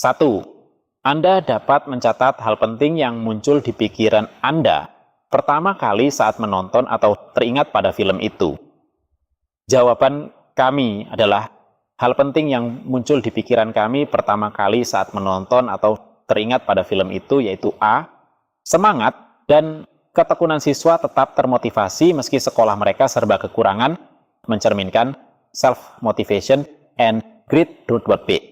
1. Anda dapat mencatat hal penting yang muncul di pikiran Anda pertama kali saat menonton atau teringat pada film itu. Jawaban kami adalah hal penting yang muncul di pikiran kami pertama kali saat menonton atau teringat pada film itu yaitu A. Semangat dan ketekunan siswa tetap termotivasi meski sekolah mereka serba kekurangan, mencerminkan self-motivation and grit. B.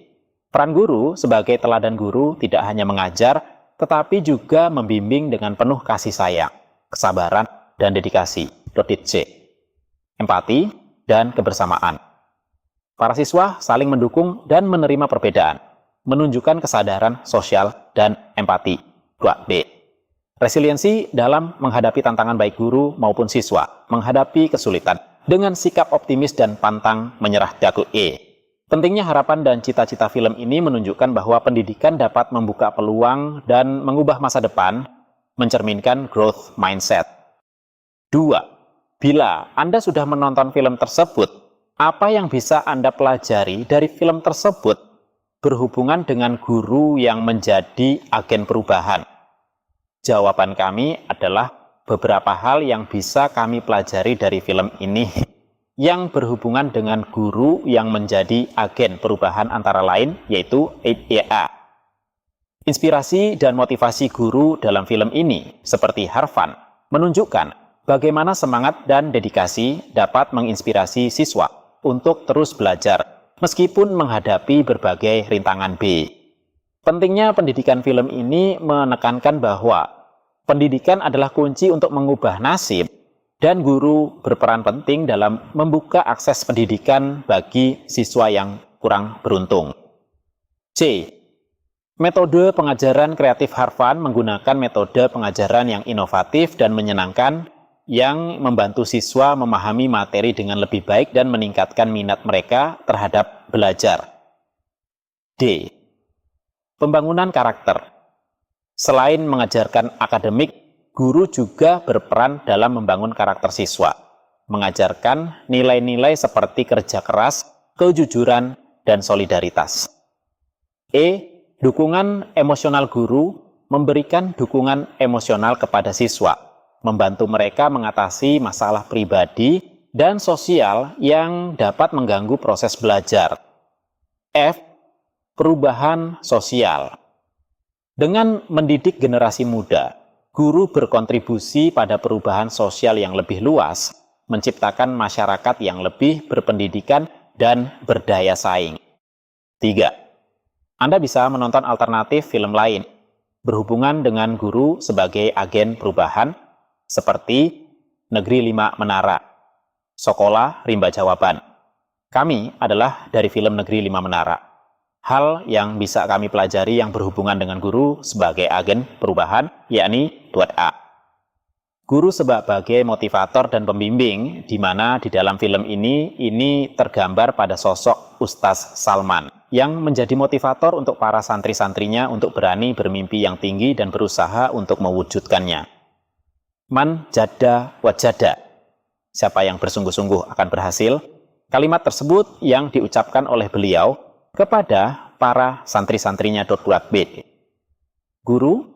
Peran guru sebagai teladan guru tidak hanya mengajar, tetapi juga membimbing dengan penuh kasih sayang, kesabaran, dan dedikasi. C. Empati dan kebersamaan. Para siswa saling mendukung dan menerima perbedaan, menunjukkan kesadaran sosial dan empati. 2B. Resiliensi dalam menghadapi tantangan baik guru maupun siswa, menghadapi kesulitan dengan sikap optimis dan pantang menyerah. E. Pentingnya harapan dan cita-cita film ini menunjukkan bahwa pendidikan dapat membuka peluang dan mengubah masa depan, mencerminkan growth mindset. 2. Bila Anda sudah menonton film tersebut, apa yang bisa Anda pelajari dari film tersebut berhubungan dengan guru yang menjadi agen perubahan? Jawaban kami adalah beberapa hal yang bisa kami pelajari dari film ini yang berhubungan dengan guru yang menjadi agen perubahan antara lain yaitu A. Inspirasi dan motivasi guru dalam film ini seperti Harvan menunjukkan bagaimana semangat dan dedikasi dapat menginspirasi siswa untuk terus belajar meskipun menghadapi berbagai rintangan. B. Pentingnya pendidikan film ini menekankan bahwa pendidikan adalah kunci untuk mengubah nasib dan guru berperan penting dalam membuka akses pendidikan bagi siswa yang kurang beruntung. C. Metode pengajaran kreatif Harvan menggunakan metode pengajaran yang inovatif dan menyenangkan yang membantu siswa memahami materi dengan lebih baik dan meningkatkan minat mereka terhadap belajar. D. Pembangunan karakter. Selain mengajarkan akademik, guru juga berperan dalam membangun karakter siswa, mengajarkan nilai-nilai seperti kerja keras, kejujuran, dan solidaritas. E. Dukungan emosional guru memberikan dukungan emosional kepada siswa, membantu mereka mengatasi masalah pribadi dan sosial yang dapat mengganggu proses belajar. F. Perubahan sosial. Dengan mendidik generasi muda, guru berkontribusi pada perubahan sosial yang lebih luas, menciptakan masyarakat yang lebih berpendidikan dan berdaya saing. 3. Anda bisa menonton alternatif film lain berhubungan dengan guru sebagai agen perubahan seperti Negeri 5 Menara, Sekolah Rimba Jawaban. Kami adalah dari film Negeri 5 Menara. Hal yang bisa kami pelajari yang berhubungan dengan guru sebagai agen perubahan, yakni A. Guru sebagai motivator dan pembimbing, di mana di dalam film ini tergambar pada sosok Ustaz Salman, yang menjadi motivator untuk para santri-santrinya untuk berani bermimpi yang tinggi dan berusaha untuk mewujudkannya. Man jada wajada. Siapa yang bersungguh-sungguh akan berhasil. Kalimat tersebut yang diucapkan oleh beliau kepada para santri-santrinya. B. Guru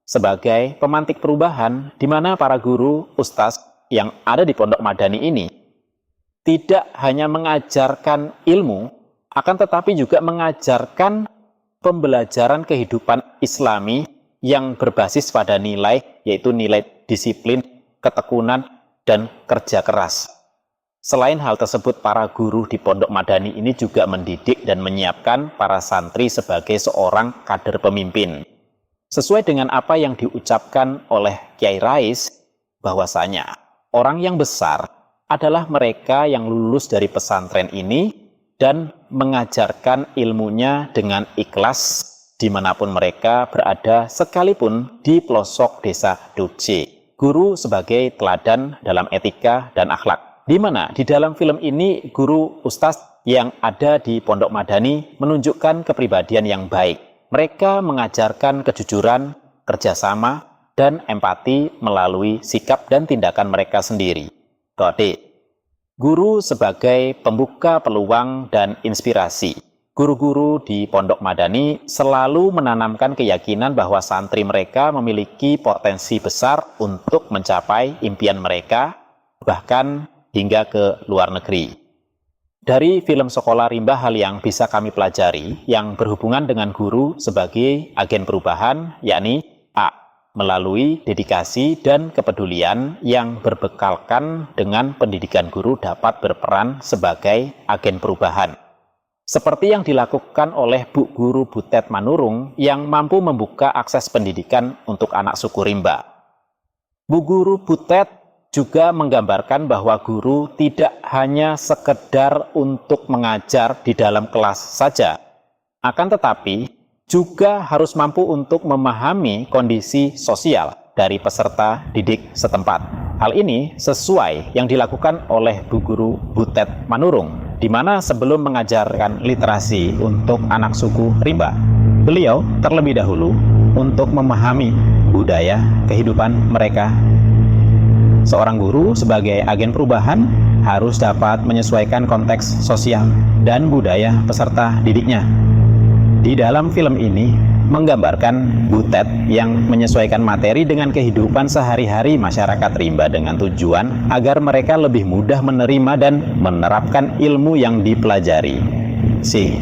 sebagai pemantik perubahan, di mana para guru ustaz yang ada di Pondok Madani ini tidak hanya mengajarkan ilmu, akan tetapi juga mengajarkan pembelajaran kehidupan Islami yang berbasis pada nilai, yaitu nilai disiplin, ketekunan, dan kerja keras. Selain hal tersebut, para guru di Pondok Madani ini juga mendidik dan menyiapkan para santri sebagai seorang kader pemimpin. Sesuai dengan apa yang diucapkan oleh Kiai Rais, bahwasanya orang yang besar adalah mereka yang lulus dari pesantren ini dan mengajarkan ilmunya dengan ikhlas dimanapun mereka berada, sekalipun di pelosok desa Doce. Guru sebagai teladan dalam etika dan akhlak. Di mana di dalam film ini guru ustaz yang ada di Pondok Madani menunjukkan kepribadian yang baik. Mereka mengajarkan kejujuran, kerjasama, dan empati melalui sikap dan tindakan mereka sendiri. D. Guru sebagai pembuka peluang dan inspirasi. Guru-guru di Pondok Madani selalu menanamkan keyakinan bahwa santri mereka memiliki potensi besar untuk mencapai impian mereka, bahkan hingga ke luar negeri. Dari film Sekolah Rimba, hal yang bisa kami pelajari yang berhubungan dengan guru sebagai agen perubahan, yakni A. Melalui dedikasi dan kepedulian yang berbekalkan dengan pendidikan, guru dapat berperan sebagai agen perubahan. Seperti yang dilakukan oleh Bu Guru Butet Manurung yang mampu membuka akses pendidikan untuk anak suku Rimba. Bu Guru Butet juga menggambarkan bahwa guru tidak hanya sekedar untuk mengajar di dalam kelas saja, akan tetapi juga harus mampu untuk memahami kondisi sosial dari peserta didik setempat. Hal ini sesuai yang dilakukan oleh Bu Guru Butet Manurung, di mana sebelum mengajarkan literasi untuk anak suku Rimba, beliau terlebih dahulu untuk memahami budaya kehidupan mereka. Seorang guru sebagai agen perubahan harus dapat menyesuaikan konteks sosial dan budaya peserta didiknya. Di dalam film ini menggambarkan Butet yang menyesuaikan materi dengan kehidupan sehari-hari masyarakat Rimba dengan tujuan agar mereka lebih mudah menerima dan menerapkan ilmu yang dipelajari. C.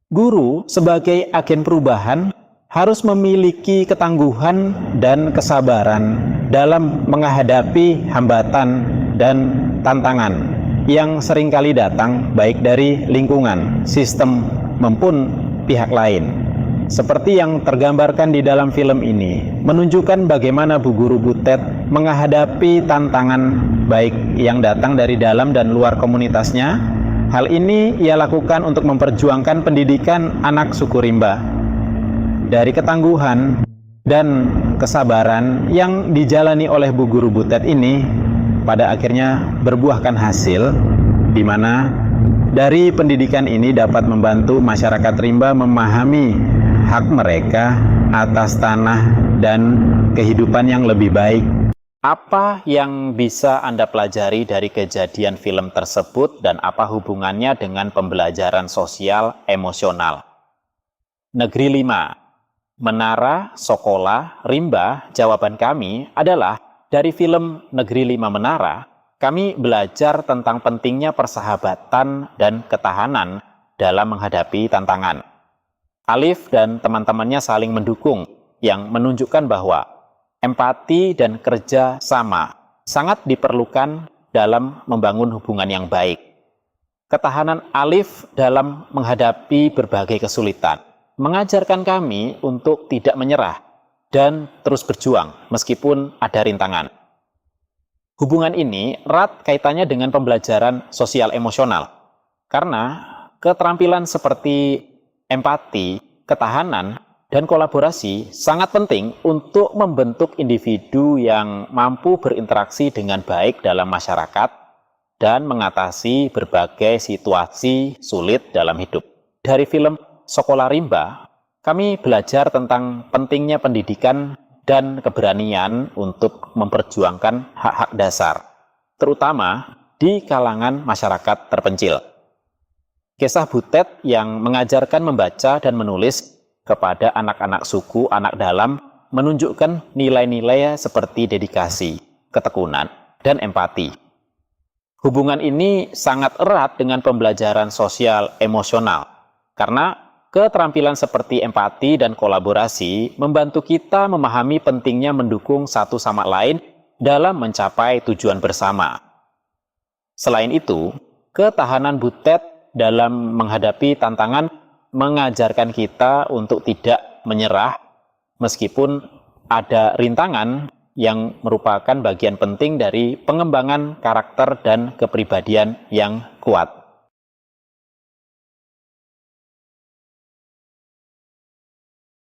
Guru sebagai agen perubahan harus memiliki ketangguhan dan kesabaran dalam menghadapi hambatan dan tantangan yang seringkali datang baik dari lingkungan, sistem, maupun pihak lain. Seperti yang tergambarkan di dalam film ini, menunjukkan bagaimana Bu Guru Butet menghadapi tantangan baik yang datang dari dalam dan luar komunitasnya. Hal ini ia lakukan untuk memperjuangkan pendidikan anak suku Rimba. Dari ketangguhan dan kesabaran yang dijalani oleh Bu Guru Butet ini, pada akhirnya berbuahkan hasil, di mana dari pendidikan ini dapat membantu masyarakat Rimba memahami hak mereka atas tanah dan kehidupan yang lebih baik. Apa yang bisa Anda pelajari dari kejadian film tersebut dan apa hubungannya dengan pembelajaran sosial emosional? Negeri 5, Menara Sekolah Rimba. Jawaban kami adalah dari film Negeri 5 Menara. Kami belajar tentang pentingnya persahabatan dan ketahanan dalam menghadapi tantangan. Alif dan teman-temannya saling mendukung, yang menunjukkan bahwa empati dan kerja sama sangat diperlukan dalam membangun hubungan yang baik. Ketahanan Alif dalam menghadapi berbagai kesulitan mengajarkan kami untuk tidak menyerah dan terus berjuang meskipun ada rintangan. Hubungan ini erat kaitannya dengan pembelajaran sosial emosional, karena keterampilan seperti empati, ketahanan, dan kolaborasi sangat penting untuk membentuk individu yang mampu berinteraksi dengan baik dalam masyarakat dan mengatasi berbagai situasi sulit dalam hidup. Dari film Sekolah Rimba, kami belajar tentang pentingnya pendidikan dan keberanian untuk memperjuangkan hak-hak dasar, terutama di kalangan masyarakat terpencil. Kisah Butet yang mengajarkan membaca dan menulis kepada anak-anak suku anak dalam menunjukkan nilai-nilai seperti dedikasi, ketekunan, dan empati. Hubungan ini sangat erat dengan pembelajaran sosial emosional, karena keterampilan seperti empati dan kolaborasi membantu kita memahami pentingnya mendukung satu sama lain dalam mencapai tujuan bersama. Selain itu, ketahanan Butet dalam menghadapi tantangan mengajarkan kita untuk tidak menyerah meskipun ada rintangan, yang merupakan bagian penting dari pengembangan karakter dan kepribadian yang kuat.